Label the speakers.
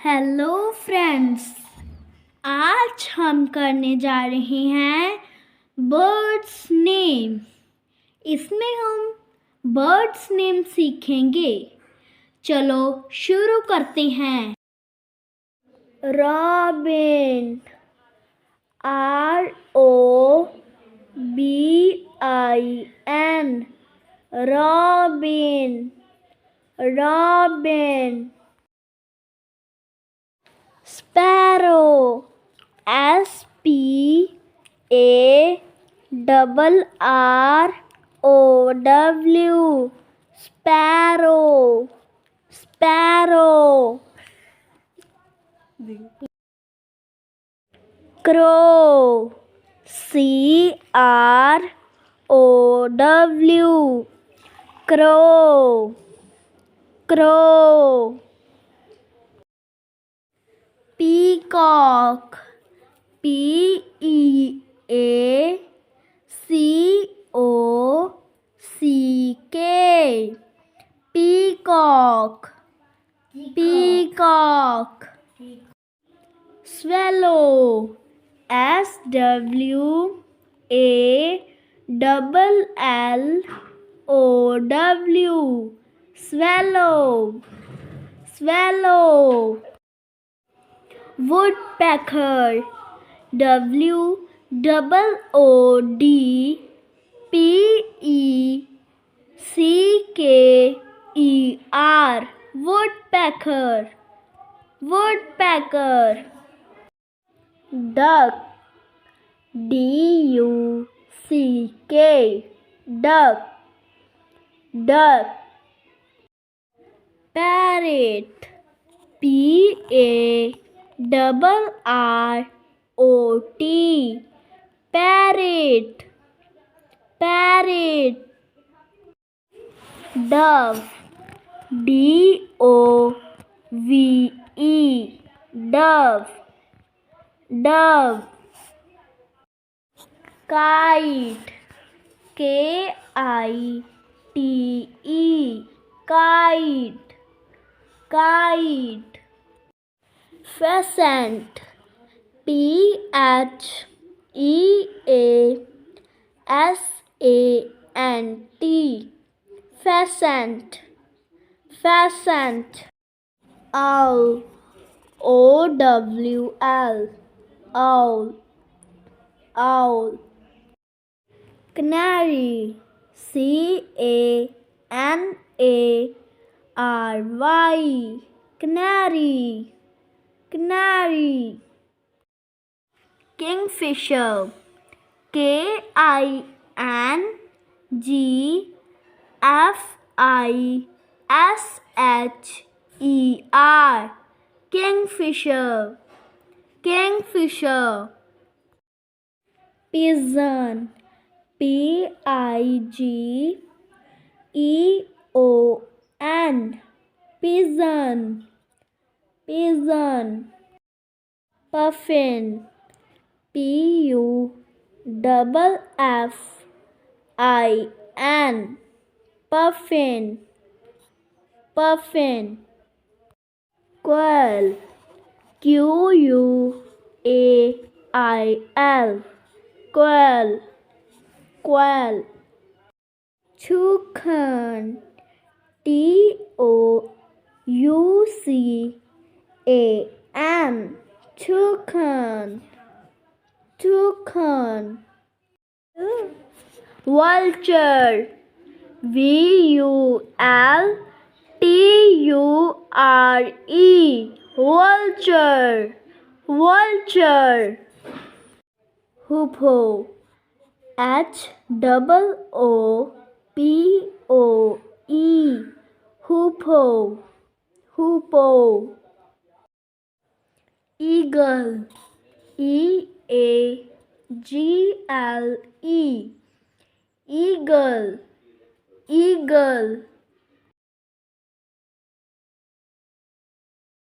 Speaker 1: Hello friends, आज हम करने जा रहे हैं बर्ड्स नेम। इसमें हम बर्ड्स नेम सीखेंगे। चलो शुरू करते हैं। Robin, ROBIN, robin, robin. Sparrow, SPARRROW, sparrow, sparrow. Crow, CROW, crow, crow. Peacock, PEACOCK, peacock, peacock. Swallow, SWALLOW, swallow, swallow. Woodpecker, WOODPECKER, woodpecker, woodpecker. Duck, DUCK, duck, duck. Parrot, PARRROT, parrot, parrot. Dove, DOVE, dove, dove. Kite, KITE, kite, kite. Pheasant, PHEASANT, pheasant, pheasant. Owl, OWL, owl, owl. Canary, CANARY, canary, canary. Kingfisher, KINGFISHER, kingfisher, kingfisher. Pigeon, PIGEON, pigeon, pigeon. Puffin, PUFFIN, puffin, puffin. Quail, QUAIL, quail, quail. Toucan, TOUCAN, toucan, toucan. Vulture, VULTURE, vulture, vulture. Hoopoe, HOOPOE, hoopoe, hoopoe. Eagle, EAGLE, eagle, eagle.